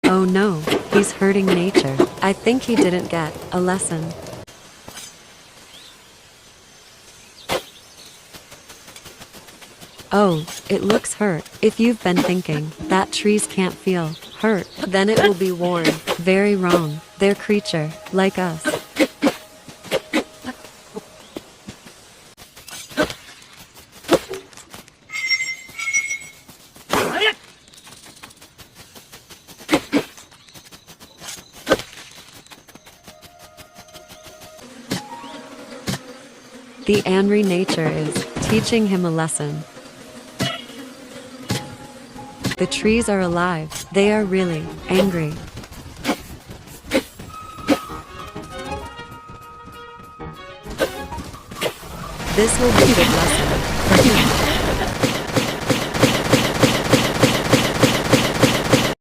Oh no, he's hurting nature. I think he didn't get a lesson. Oh, it looks hurt. If you've been thinking that trees can't feel hurt, then it will be warned. Very wrong. They're creature, like us. The angry nature is teaching him a lesson. The trees are alive. They are really angry. This will be a good lesson for him.